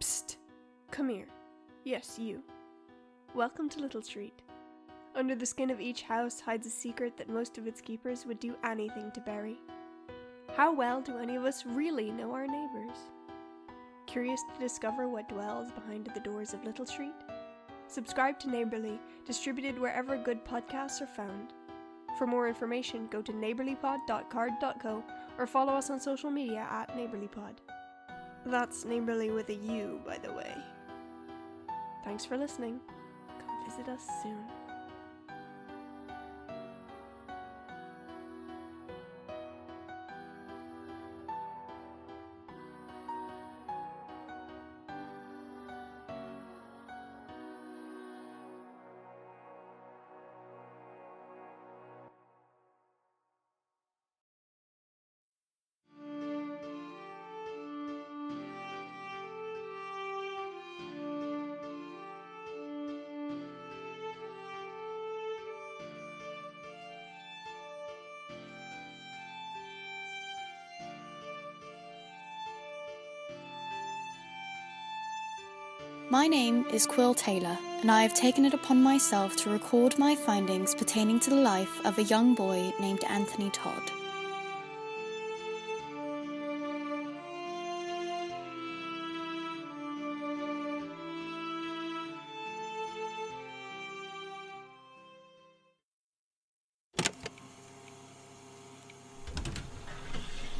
Psst! Come here. Yes, you. Welcome to Little Street. Under the skin of each house hides a secret that most of its keepers would do anything to bury. How well do any of us really know our neighbours? Curious to discover what dwells behind the doors of Little Street? Subscribe to Neighbourly, distributed wherever good podcasts are found. For more information, go to neighbourlypod.card.co or follow us on social media at neighbourlypod. That's Neighbourly with a U, by the way. Thanks for listening. Come visit us soon. My name is Quill Taylor, and I have taken it upon myself to record my findings pertaining to the life of a young boy named Anthony Todd.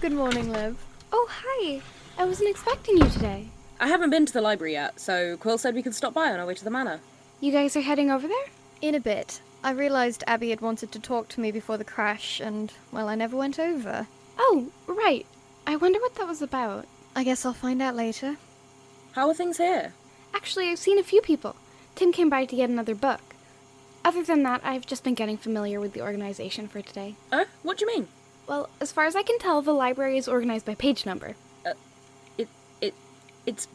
Good morning, Liv. Oh, hi! I wasn't expecting you today. I haven't been to the library yet, so Quill said we could stop by on our way to the manor. You guys are heading over there? In a bit. I realised Abby had wanted to talk to me before the crash, and, well, I never went over. Oh, right. I wonder what that was about. I guess I'll find out later. How are things here? Actually, I've seen a few people. Tim came by to get another book. Other than that, I've just been getting familiar with the organization for today. What do you mean? Well, as far as I can tell, the library is organized by page number. It's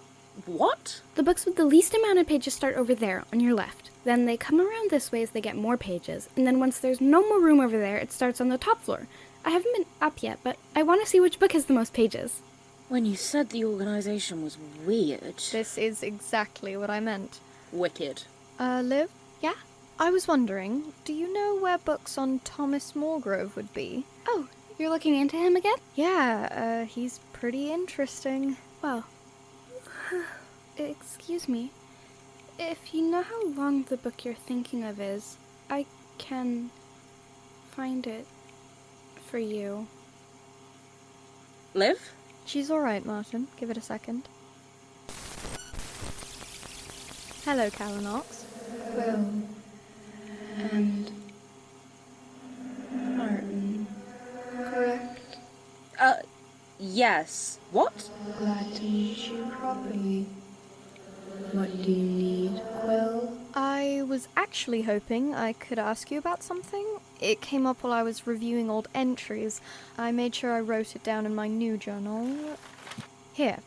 what? The books with the least amount of pages start over there, on your left. Then they come around this way as they get more pages, and then once there's no more room over there, it starts on the top floor. I haven't been up yet, but I want to see which book has the most pages. When you said the organization was weird... This is exactly what I meant. Wicked. Liv? Yeah? I was wondering, do you know where books on Thomas Moregrove would be? Oh, you're looking into him again? Yeah, he's pretty interesting. Well... Excuse me. If you know how long the book you're thinking of is, I can find it for you. Liv? She's alright, Martin. Give it a second. Hello, Calinox. Quill and Martin, correct? Yes. What? Glad to meet you properly. What do you need, Quill? I was actually hoping I could ask you about something. It came up while I was reviewing old entries. I made sure I wrote it down in my new journal. Here.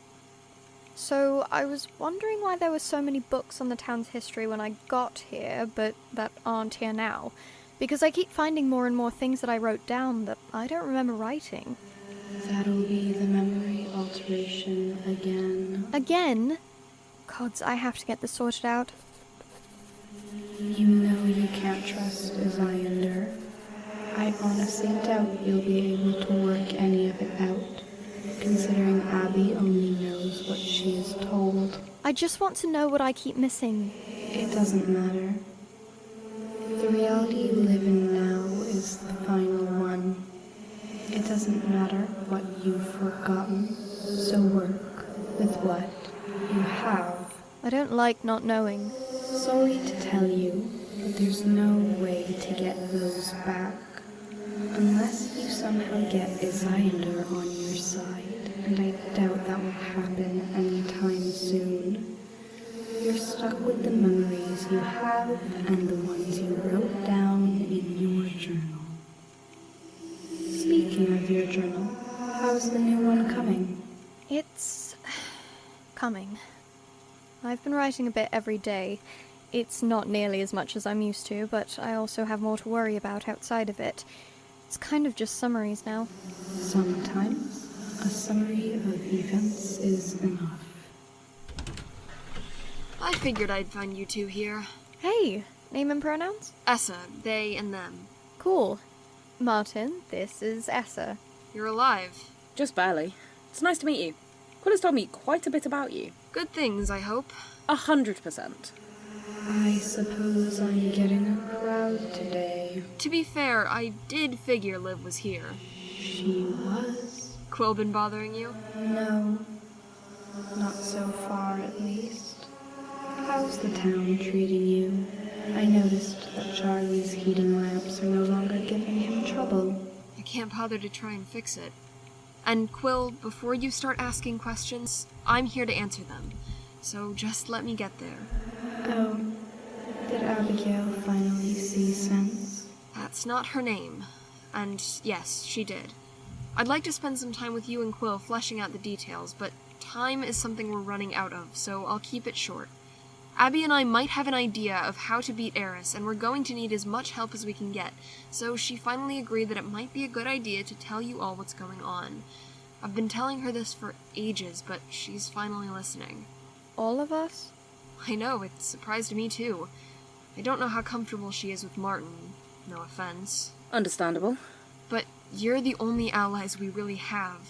So, I was wondering why there were so many books on the town's history when I got here, but that aren't here now. Because I keep finding more and more things that I wrote down that I don't remember writing. That'll be the memory alteration again. Again? Gods, I have to get this sorted out. You know you can't trust Islander. I honestly doubt you'll be able to work any of it out, considering Abby only knows what she is told. I just want to know what I keep missing. It doesn't matter. The reality you live in now is the final one. It doesn't matter what you've forgotten, so work with what you have. I don't like not knowing. Sorry to tell you, but there's no way to get those back. Unless you somehow get Islander on your side, and I doubt that will happen anytime soon. You're stuck with the memories you have and the ones you wrote down in your journal. Speaking of your journal, how's the new one coming? It's coming. I've been writing a bit every day. It's not nearly as much as I'm used to, but I also have more to worry about outside of it. It's kind of just summaries now. Sometimes a summary of events is enough. I figured I'd find you two here. Hey, name and pronouns? Essa, they and them. Cool. Martin, this is Essa. You're alive. Just barely. It's nice to meet you. Quill has told me quite a bit about you. Good things, I hope. 100%. I suppose I'm getting a crowd today. To be fair, I did figure Liv was here. She was? Quill been bothering you? No. Not so far, at least. How's the town treating you? I noticed that Charlie's heating lamps are no longer giving him trouble. I can't bother to try and fix it. And Quill, before you start asking questions, I'm here to answer them. So just let me get there. Oh, did Abigail finally see sense? That's not her name. And yes, she did. I'd like to spend some time with you and Quill fleshing out the details, but time is something we're running out of, so I'll keep it short. Abby and I might have an idea of how to beat Aris, and we're going to need as much help as we can get, so she finally agreed that it might be a good idea to tell you all what's going on. I've been telling her this for ages, but she's finally listening. All of us? I know, it surprised me too. I don't know how comfortable she is with Martin, no offense. Understandable. But you're the only allies we really have.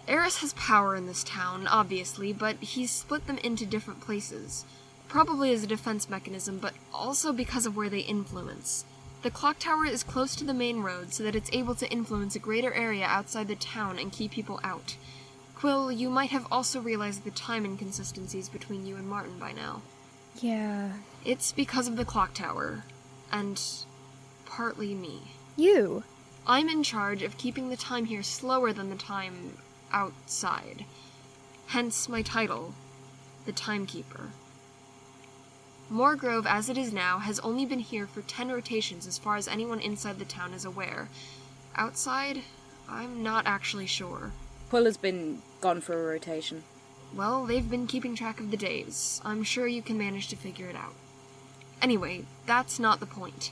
Aris has power in this town, obviously, but he's split them into different places. Probably as a defense mechanism, but also because of where they influence. The clock tower is close to the main road so that it's able to influence a greater area outside the town and keep people out. Quill, you might have also realized the time inconsistencies between you and Martin by now. Yeah. It's because of the clock tower, and partly me. You? I'm in charge of keeping the time here slower than the time outside. Hence my title, the Timekeeper. Moorgrove, as it is now, has only been here for 10 rotations as far as anyone inside the town is aware. Outside, I'm not actually sure. Quill has been gone for a rotation. Well, they've been keeping track of the days. I'm sure you can manage to figure it out. Anyway, that's not the point.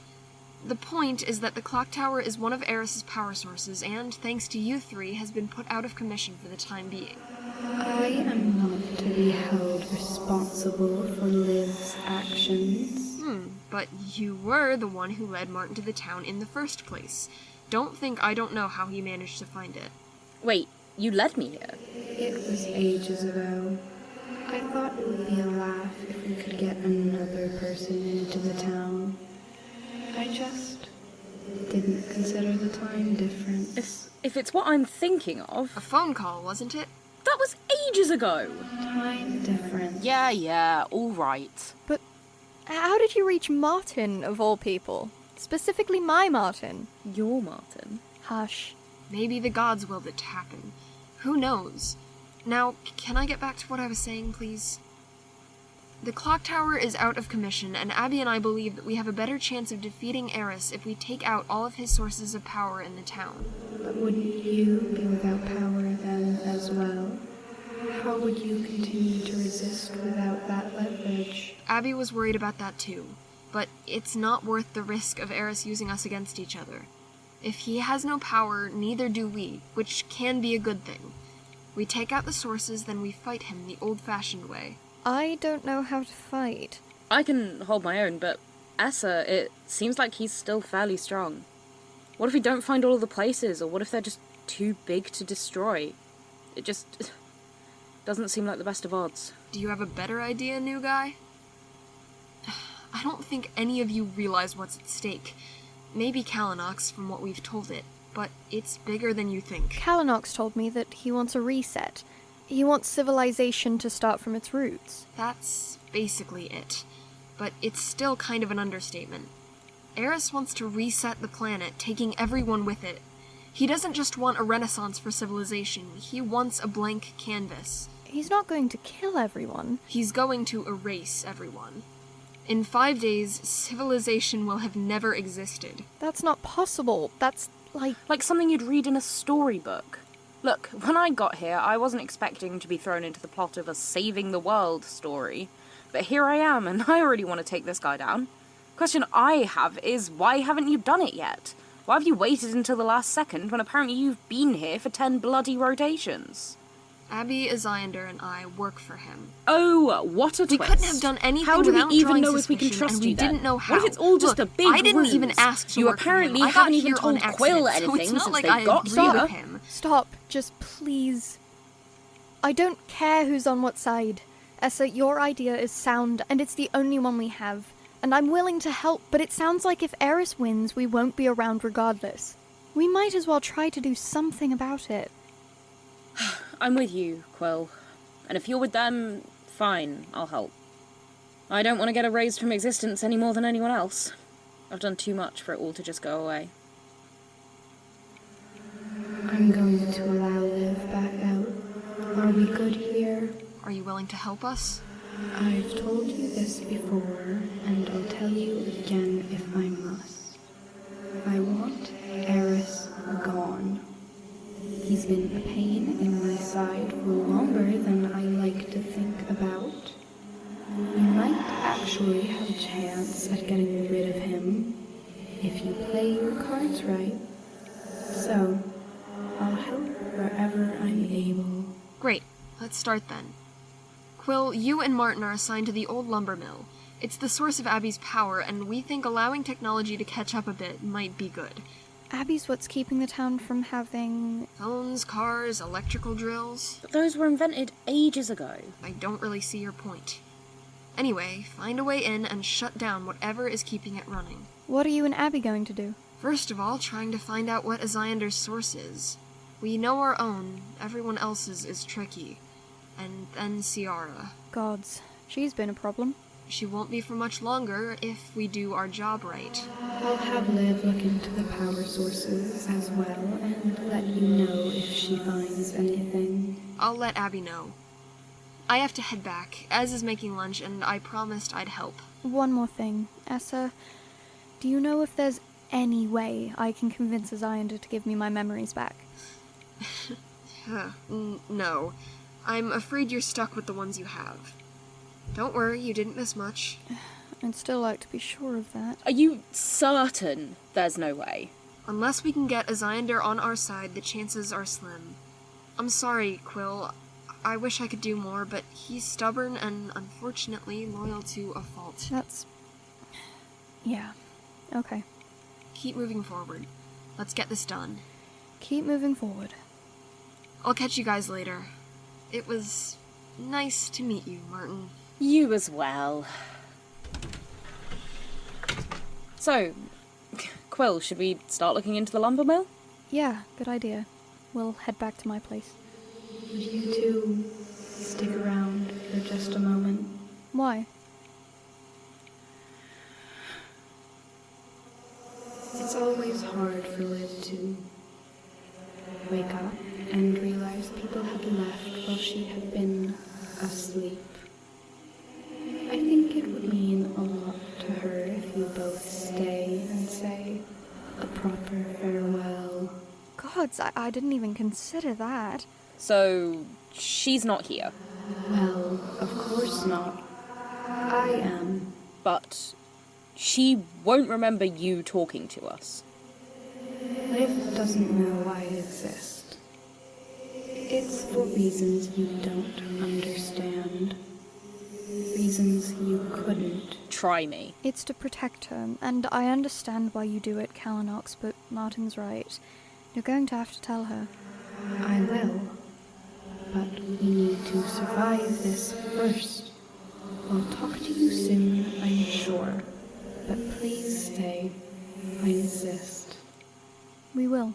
The point is that the clock tower is one of Aris's power sources, and, thanks to you three, has been put out of commission for the time being. I am not to be held responsible for Liv's actions. But you were the one who led Martin to the town in the first place. Don't think I don't know how he managed to find it. Wait, you led me here? It was ages ago. I thought it would be a laugh if we could get another person into the town. I just didn't consider the time difference. If it's what I'm thinking A of... phone call, wasn't it? That was ages ago! Time difference. Yeah, all right. But how did you reach Martin, of all people? Specifically my Martin? Your Martin? Hush. Maybe the gods willed it to happen. Who knows? Now, can I get back to what I was saying, please? The clock tower is out of commission, and Abby and I believe that we have a better chance of defeating Aris if we take out all of his sources of power in the town. But wouldn't you be without power then as well? How would you continue to resist without that leverage? Abby was worried about that too, but it's not worth the risk of Aris using us against each other. If he has no power, neither do we, which can be a good thing. We take out the sources, then we fight him the old-fashioned way. I don't know how to fight. I can hold my own, but Essa, it seems like he's still fairly strong. What if we don't find all of the places, or what if they're just too big to destroy? It just doesn't seem like the best of odds. Do you have a better idea, new guy? I don't think any of you realize what's at stake. Maybe Calinox, from what we've told it, but it's bigger than you think. Calinox told me that he wants a reset. He wants civilization to start from its roots. That's basically it. But it's still kind of an understatement. Aris wants to reset the planet, taking everyone with it. He doesn't just want a renaissance for civilization, he wants a blank canvas. He's not going to kill everyone. He's going to erase everyone. In 5 days, civilization will have never existed. That's not possible. That's like something you'd read in a storybook. Look, when I got here, I wasn't expecting to be thrown into the plot of a saving the world story. But here I am, and I already want to take this guy down. Question I have is, why haven't you done it yet? Why have you waited until the last second when apparently you've been here for 10 bloody rotations? Abby, Aziander, and I work for him. Oh, what a twist. We couldn't have done anything how do without we even drawing know if we can suspicion, trust and we you then? didn't know how. What if it's all just Look, a big I didn't ruse? even ask to You work for apparently him. I haven't got even here told on accident, Quill so anything it's not since like they I got agree here. with him. Stop. Just please. I don't care who's on what side. Essa, your idea is sound, and it's the only one we have. And I'm willing to help, but it sounds like if Aris wins, we won't be around regardless. We might as well try to do something about it. I'm with you, Quill. And if you're with them, fine, I'll help. I don't want to get erased from existence any more than anyone else. I've done too much for it all to just go away. I'm going to allow Liv back out. Are we good here? Are you willing to help us? I've told you this before, and I'll tell you again if I must. I want Aris gone. He's been a pain in my side for longer than I like to think about. You might actually have a chance at getting rid of him if you play your cards right. So, I'll help wherever I'm able. Great. Let's start then. Quill, you and Martin are assigned to the old lumber mill. It's the source of Abby's power, and we think allowing technology to catch up a bit might be good. Abby's what's keeping the town from having... Phones, cars, electrical drills. But those were invented ages ago. I don't really see your point. Anyway, find a way in and shut down whatever is keeping it running. What are you and Abby going to do? First of all, trying to find out what Aziander's source is. We know our own, everyone else's is tricky. And then Ciara. Gods, she's been a problem. She won't be for much longer if we do our job right. I'll have Liv look into the power sources as well and let you know if she finds anything. I'll let Abby know. I have to head back. Ez is making lunch, and I promised I'd help. One more thing. Essa, do you know if there's any way I can convince Aziander to give me my memories back? No. I'm afraid you're stuck with the ones you have. Don't worry, you didn't miss much. I'd still like to be sure of that. Are you certain there's no way? Unless we can get Aziander on our side, the chances are slim. I'm sorry, Quill. I wish I could do more, but he's stubborn and, unfortunately, loyal to a fault. That's... yeah. Okay. Keep moving forward. Let's get this done. Keep moving forward. I'll catch you guys later. It was nice to meet you, Martin. You as well. So, Quill, should we start looking into the lumber mill? Yeah, good idea. We'll head back to my place. Would you two stick around for just a moment? Why? It's always hard for Liv to wake up and realize people had left while she had been asleep. I think it would mean a lot to her if you both stay and say a proper farewell. Gods, I didn't even consider that. So, she's not here. Well, of course not. I am. But she won't remember you talking to us. Liv doesn't know I exist. It's for reasons you don't understand. Reasons you couldn't. Try me. It's to protect her, and I understand why you do it, Calinox, but Martin's right. You're going to have to tell her. I will. But we need to survive this first. I'll talk to you soon, I'm sure. But please stay. I insist. We will.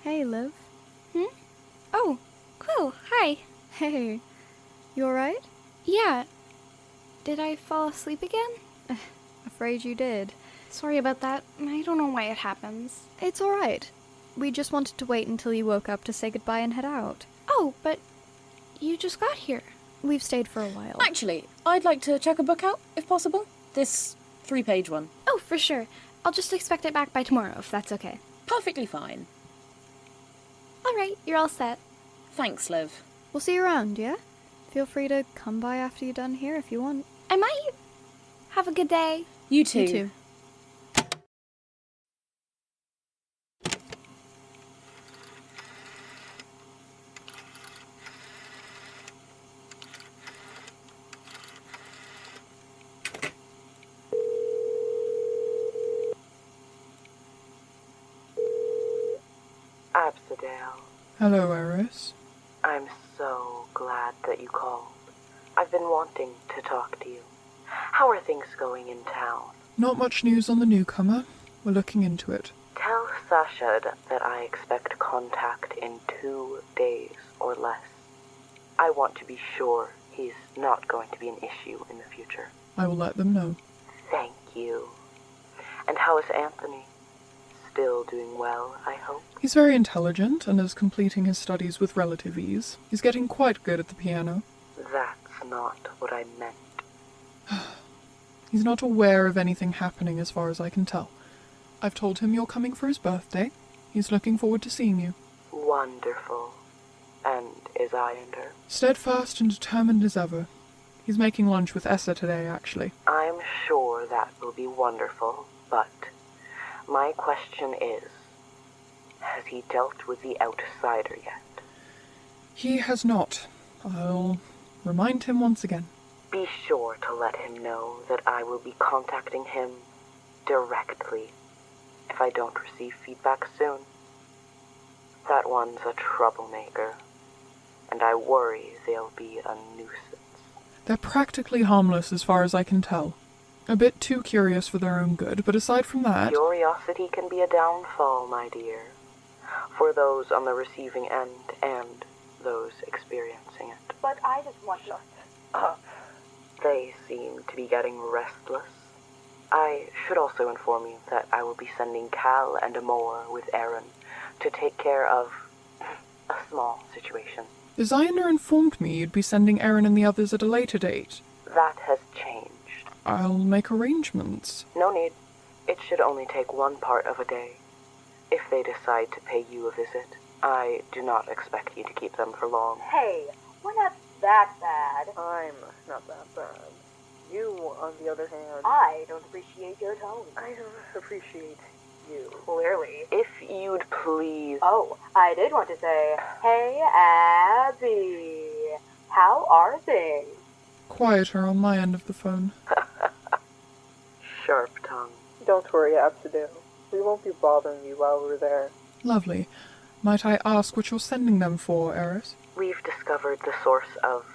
Hey, Liv. Oh, Quill, hi. Hey. You alright? Yeah. Did I fall asleep again? Afraid you did. Sorry about that. I don't know why it happens. It's alright. We just wanted to wait until you woke up to say goodbye and head out. Oh, but you just got here. We've stayed for a while. Actually, I'd like to check a book out, if possible. This 3-page one. Oh, for sure. I'll just expect it back by tomorrow, if that's okay. Perfectly fine. Alright, you're all set. Thanks, Liv. We'll see you around, yeah? Feel free to come by after you're done here if you want. I might. Have a good day. You too. You too. Dale. Hello, Aris. I'm so glad that you called. I've been wanting to talk to you. How are things going in town? Not much news on the newcomer. We're looking into it. Tell Sasha that I expect contact in 2 days or less. I want to be sure he's not going to be an issue in the future. I will let them know. Thank you. And how is Anthony? Still doing well, I hope? He's very intelligent and is completing his studies with relative ease. He's getting quite good at the piano. That's not what I meant. He's not aware of anything happening as far as I can tell. I've told him you're coming for his birthday. He's looking forward to seeing you. Wonderful. And is Islander? Steadfast and determined as ever. He's making lunch with Essa today, actually. I'm sure that will be wonderful, but my question is, has he dealt with the outsider yet? He has not. I'll remind him once again. Be sure to let him know that I will be contacting him directly if I don't receive feedback soon. That one's a troublemaker, and I worry they'll be a nuisance. They're practically harmless as far as I can tell. A bit too curious for their own good, but aside from that... Curiosity can be a downfall, my dear, for those on the receiving end and those experiencing it. But I just want to... They seem to be getting restless. I should also inform you that I will be sending Cal and Amor with Aaron to take care of a small situation. The Ziander informed me you'd be sending Aaron and the others at a later date. That has changed. I'll make arrangements. No need. It should only take one part of a day. If they decide to pay you a visit, I do not expect you to keep them for long. Hey, we're not that bad. I'm not that bad. You, on the other hand... I don't appreciate your tone. I don't appreciate you. Clearly. If you'd please... Oh, I did want to say, hey, Abby, how are things? Quieter on my end of the phone. Sharp tongue. Don't worry, Absidale. We won't be bothering you while we're there. Lovely. Might I ask what you're sending them for, Aris? We've discovered the source of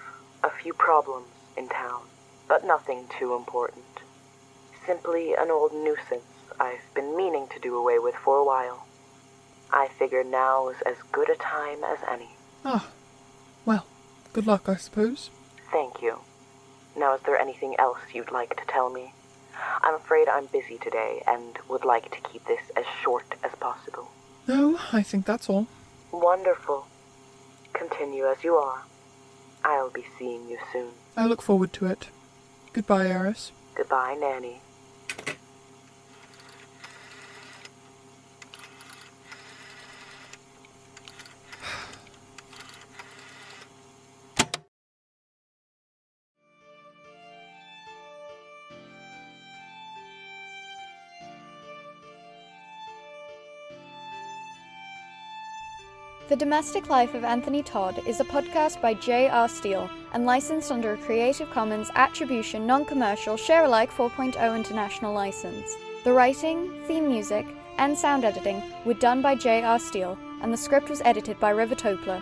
a few problems in town, but nothing too important. Simply an old nuisance I've been meaning to do away with for a while. I figure now's as good a time as any. Ah, well, good luck, I suppose. Thank you. Now, is there anything else you'd like to tell me? I'm afraid I'm busy today and would like to keep this as short as possible. No, I think that's all. Wonderful. Continue as you are. I'll be seeing you soon. I look forward to it. Goodbye, Aris. Goodbye, Nanny. The Domestic Life of Anthony Todd is a podcast by J.R. Steele and licensed under a Creative Commons Attribution Non-Commercial Share-alike 4.0 International License. The writing, theme music, and sound editing were done by J.R. Steele, and the script was edited by River Toepler.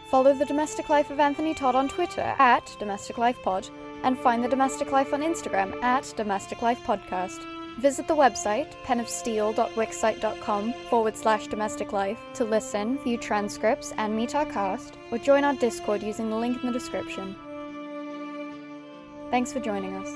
Follow The Domestic Life of Anthony Todd on Twitter @DomesticLifePod, and find The Domestic Life on Instagram @DomesticLifePodcast. Visit the website, penofsteel.wixsite.com/domesticlife to listen, view transcripts, and meet our cast, or join our Discord using the link in the description. Thanks for joining us.